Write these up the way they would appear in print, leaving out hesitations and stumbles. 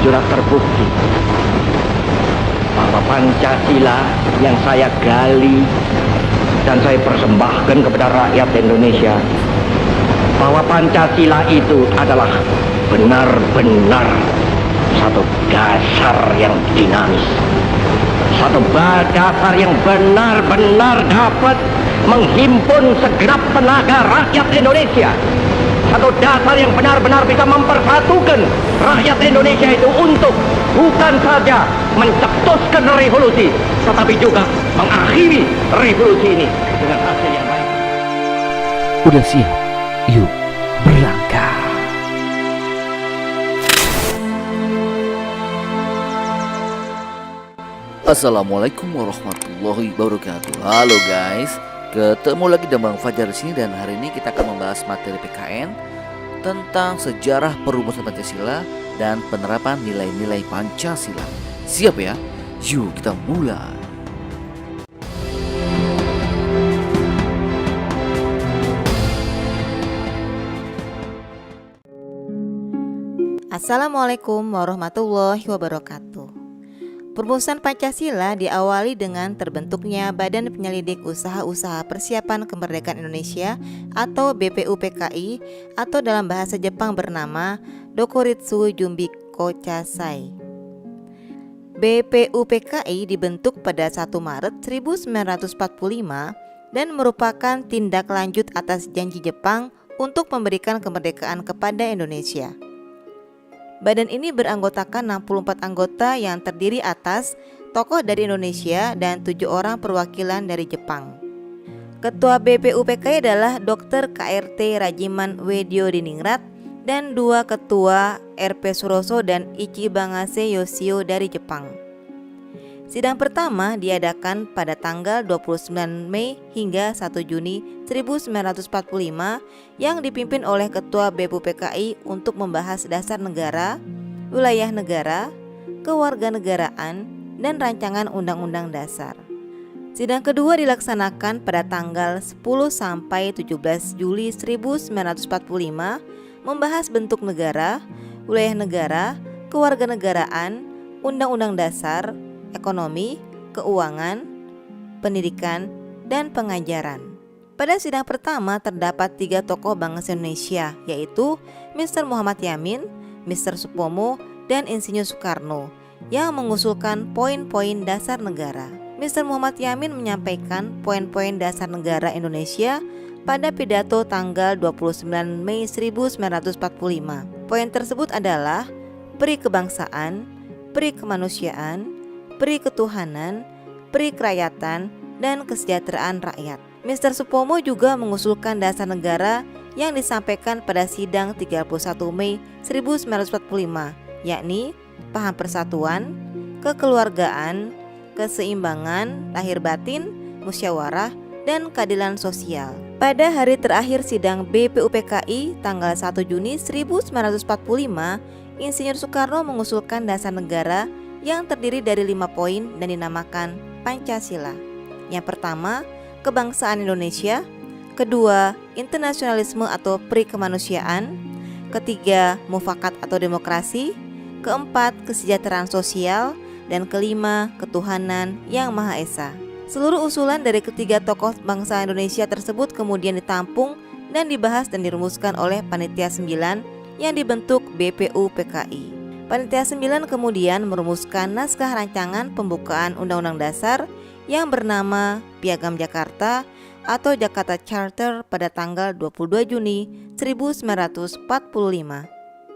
sudah terbukti bahwa Pancasila yang saya gali dan saya persembahkan kepada rakyat Indonesia, bahwa Pancasila itu adalah benar-benar satu dasar yang dinamis, satu dasar yang benar-benar dapat menghimpun segenap tenaga rakyat Indonesia, satu dasar yang benar-benar bisa mempersatukan rakyat Indonesia itu untuk bukan saja mencetuskan revolusi, tetapi juga mengakhiri revolusi ini dengan hasil yang baik. Udah siap? Yuk berangkat. Assalamualaikum warahmatullahi wabarakatuh. Halo guys, ketemu lagi dengan Bang Fajar di sini, dan hari ini kita akan membahas materi PKN tentang sejarah perumusan Pancasila dan penerapan nilai-nilai Pancasila. Siap ya? Yuk kita mulai. Assalamualaikum warahmatullahi wabarakatuh. Perumusan Pancasila diawali dengan terbentuknya Badan Penyelidik Usaha-Usaha Persiapan Kemerdekaan Indonesia atau BPUPKI, atau dalam bahasa Jepang bernama Dokuritsu Jumbiko Chasai. BPUPKI dibentuk pada 1 Maret 1945 dan merupakan tindak lanjut atas janji Jepang untuk memberikan kemerdekaan kepada Indonesia. Badan ini beranggotakan 64 anggota yang terdiri atas tokoh dari Indonesia dan 7 orang perwakilan dari Jepang. Ketua BPUPKI adalah Dr. KRT Rajiman Weddiodiningrat dan 2 ketua RP Suroso dan Ichibangase Yoshio dari Jepang. Sidang pertama diadakan pada tanggal 29 Mei hingga 1 Juni 1945 yang dipimpin oleh Ketua BPUPKI untuk membahas dasar negara, wilayah negara, kewarganegaraan, dan rancangan undang-undang dasar. Sidang kedua dilaksanakan pada tanggal 10 sampai 17 Juli 1945 membahas bentuk negara, wilayah negara, kewarganegaraan, undang-undang dasar, ekonomi, keuangan, pendidikan, dan pengajaran. Pada sidang pertama terdapat 3 tokoh bangsa Indonesia, yaitu Mr. Muhammad Yamin, Mr. Supomo, dan Insinyur Soekarno, yang mengusulkan poin-poin dasar negara. Mr. Muhammad Yamin menyampaikan poin-poin dasar negara Indonesia pada pidato tanggal 29 Mei 1945. Poin tersebut adalah peri kebangsaan, peri kemanusiaan, peri ketuhanan, peri kerakyatan, dan kesejahteraan rakyat. Mr. Supomo juga mengusulkan dasar negara yang disampaikan pada sidang 31 Mei 1945, yakni paham persatuan, kekeluargaan, keseimbangan, lahir batin, musyawarah, dan keadilan sosial. Pada hari terakhir sidang BPUPKI tanggal 1 Juni 1945, Insinyur Soekarno mengusulkan dasar negara yang terdiri dari 5 poin dan dinamakan Pancasila. Yang pertama, kebangsaan Indonesia. Kedua, internasionalisme atau peri kemanusiaan. Ketiga, mufakat atau demokrasi. Keempat, kesejahteraan sosial. Dan kelima, ketuhanan yang Maha Esa. Seluruh usulan dari ketiga tokoh bangsa Indonesia tersebut kemudian ditampung dan dibahas dan dirumuskan oleh Panitia 9 yang dibentuk BPUPKI. Panitia 9 kemudian merumuskan naskah rancangan pembukaan Undang-Undang Dasar yang bernama Piagam Jakarta atau Jakarta Charter pada tanggal 22 Juni 1945.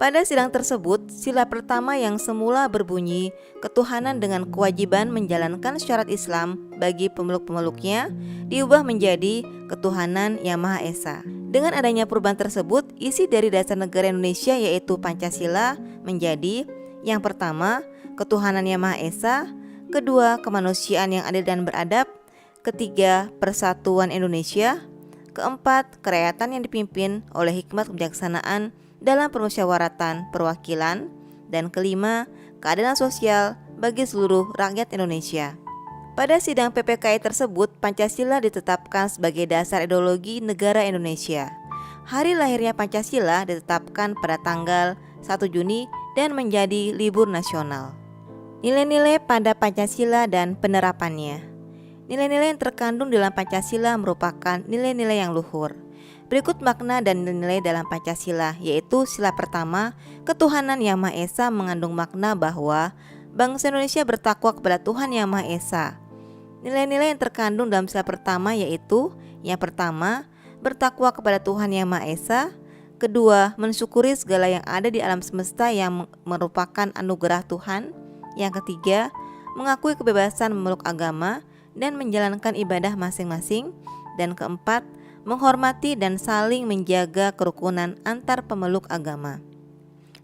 Pada sidang tersebut, sila pertama yang semula berbunyi ketuhanan dengan kewajiban menjalankan syarat Islam bagi pemeluk-pemeluknya diubah menjadi ketuhanan yang Maha Esa. Dengan adanya perubahan tersebut, isi dari dasar negara Indonesia yaitu Pancasila menjadi yang pertama, ketuhanan yang Maha Esa. Kedua, kemanusiaan yang adil dan beradab. Ketiga, persatuan Indonesia. Keempat, kerakyatan yang dipimpin oleh hikmat kebijaksanaan dalam permusyawaratan perwakilan. Dan kelima, keadilan sosial bagi seluruh rakyat Indonesia. Pada sidang PPKI tersebut, Pancasila ditetapkan sebagai dasar ideologi negara Indonesia. Hari lahirnya Pancasila ditetapkan pada tanggal 1 Juni dan menjadi libur nasional. Nilai-nilai pada Pancasila dan penerapannya. Nilai-nilai yang terkandung dalam Pancasila merupakan nilai-nilai yang luhur. Berikut makna dan nilai-nilai dalam Pancasila, yaitu sila pertama, ketuhanan Yang Maha Esa mengandung makna bahwa bangsa Indonesia bertakwa kepada Tuhan Yang Maha Esa. Nilai-nilai yang terkandung dalam sila pertama yaitu, yang pertama, bertakwa kepada Tuhan Yang Maha Esa. Kedua, mensyukuri segala yang ada di alam semesta yang merupakan anugerah Tuhan. Yang ketiga, mengakui kebebasan memeluk agama dan menjalankan ibadah masing-masing. Dan keempat, menghormati dan saling menjaga kerukunan antar pemeluk agama.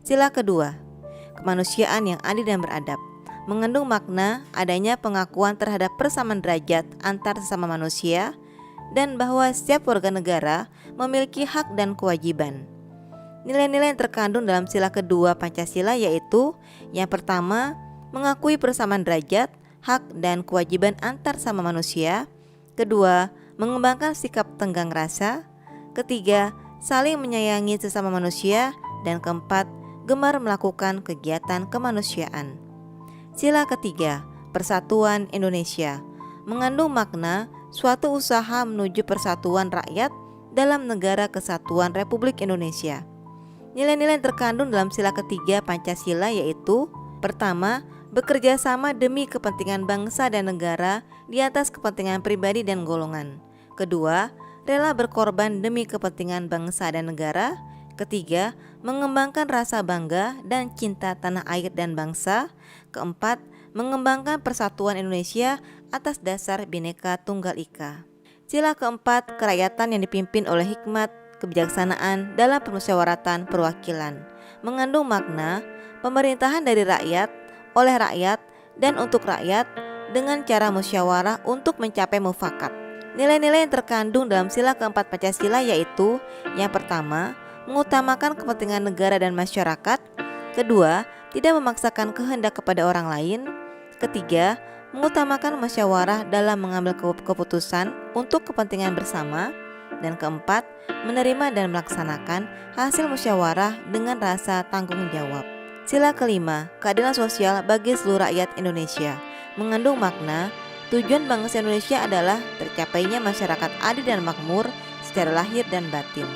Sila kedua, kemanusiaan yang adil dan beradab, mengandung makna adanya pengakuan terhadap persamaan derajat antar sesama manusia dan bahwa setiap warga negara memiliki hak dan kewajiban. Nilai-nilai yang terkandung dalam sila kedua Pancasila yaitu, yang pertama, mengakui persamaan derajat, hak dan kewajiban antar sama manusia. Kedua, mengembangkan sikap tenggang rasa. Ketiga, saling menyayangi sesama manusia. Dan keempat, gemar melakukan kegiatan kemanusiaan. Sila ketiga, Persatuan Indonesia, mengandung makna suatu usaha menuju persatuan rakyat dalam Negara Kesatuan Republik Indonesia. Nilai-nilai yang terkandung dalam sila ketiga Pancasila yaitu, pertama, bekerja sama demi kepentingan bangsa dan negara di atas kepentingan pribadi dan golongan. Kedua, rela berkorban demi kepentingan bangsa dan negara. Ketiga, mengembangkan rasa bangga dan cinta tanah air dan bangsa. Keempat, mengembangkan persatuan Indonesia atas dasar Bhinneka Tunggal Ika. Sila keempat, kerakyatan yang dipimpin oleh hikmat kebijaksanaan dalam permusyawaratan perwakilan, mengandung makna pemerintahan dari rakyat, oleh rakyat, dan untuk rakyat dengan cara musyawarah untuk mencapai mufakat. Nilai-nilai yang terkandung dalam sila keempat Pancasila yaitu, yang pertama, mengutamakan kepentingan negara dan masyarakat. Kedua, tidak memaksakan kehendak kepada orang lain. Ketiga, mengutamakan musyawarah dalam mengambil keputusan untuk kepentingan bersama. Dan keempat, menerima dan melaksanakan hasil musyawarah dengan rasa tanggung jawab. Sila kelima, keadilan sosial bagi seluruh rakyat Indonesia, mengandung makna tujuan bangsa Indonesia adalah tercapainya masyarakat adil dan makmur secara lahir dan batin.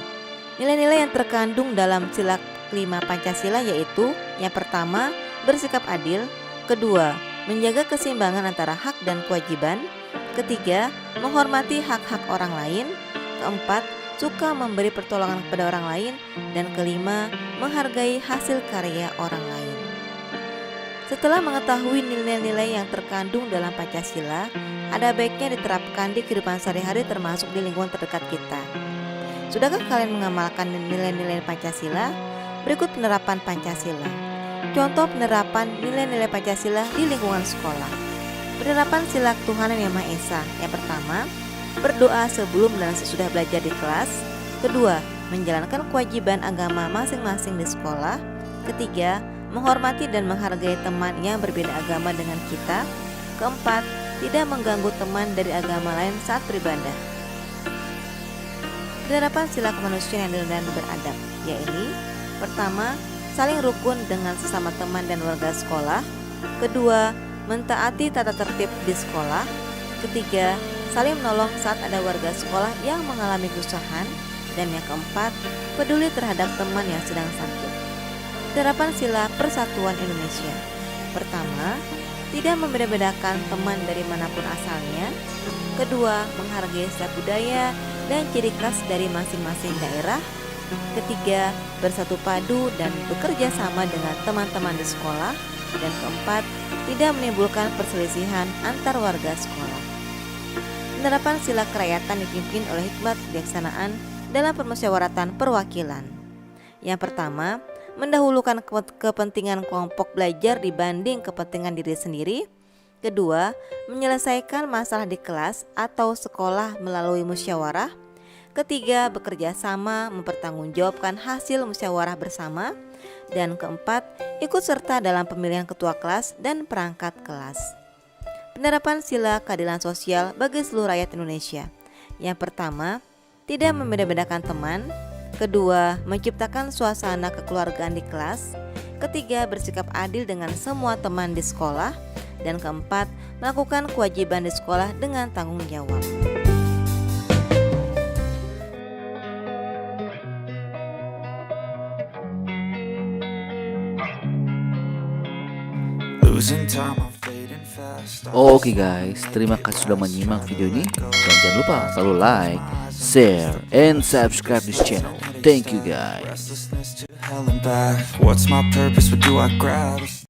Nilai-nilai yang terkandung dalam sila kelima Pancasila yaitu, yang pertama, bersikap adil. Kedua, menjaga keseimbangan antara hak dan kewajiban. Ketiga, menghormati hak-hak orang lain. Keempat, suka memberi pertolongan kepada orang lain. Dan kelima, menghargai hasil karya orang lain. Setelah mengetahui nilai-nilai yang terkandung dalam Pancasila, ada baiknya diterapkan di kehidupan sehari-hari termasuk di lingkungan terdekat kita. Sudahkah kalian mengamalkan nilai-nilai Pancasila? Berikut penerapan Pancasila. Contoh penerapan nilai-nilai Pancasila di lingkungan sekolah. Penerapan sila ketuhanan Yang Maha Esa. Yang pertama, berdoa sebelum dan sesudah belajar di kelas. Kedua, menjalankan kewajiban agama masing-masing di sekolah. Ketiga, menghormati dan menghargai teman yang berbeda agama dengan kita. Keempat, tidak mengganggu teman dari agama lain saat beribadah. Penerapan sila kemanusiaan yang adil dan beradab, yaitu, pertama, saling rukun dengan sesama teman dan warga sekolah. Kedua, mentaati tata tertib di sekolah. Ketiga, saling menolong saat ada warga sekolah yang mengalami kesusahan. Dan yang keempat, peduli terhadap teman yang sedang sakit. Penerapan sila persatuan Indonesia. Pertama, tidak membeda-bedakan teman dari manapun asalnya. Kedua, menghargai setiap budaya dan ciri khas dari masing-masing daerah. Ketiga, bersatu padu dan bekerja sama dengan teman-teman di sekolah. Dan keempat, tidak menimbulkan perselisihan antar warga sekolah. Penerapan sila kerakyatan dipimpin oleh hikmat kebijaksanaan dalam permusyawaratan perwakilan. Yang pertama, mendahulukan kepentingan kelompok belajar dibanding kepentingan diri sendiri. Kedua, menyelesaikan masalah di kelas atau sekolah melalui musyawarah. Ketiga, bekerja sama mempertanggungjawabkan hasil musyawarah bersama. Dan keempat, ikut serta dalam pemilihan ketua kelas dan perangkat kelas. Penerapan sila keadilan sosial bagi seluruh rakyat Indonesia. Yang pertama, tidak membeda-bedakan teman. Kedua, menciptakan suasana kekeluargaan di kelas. Ketiga, bersikap adil dengan semua teman di sekolah. Dan keempat, melakukan kewajiban di sekolah dengan tanggung jawab. Oke guys, terima kasih sudah menyimak video ini. Dan jangan lupa selalu like, share, and subscribe this channel. Thank you guys. What's my purpose? What do I grab?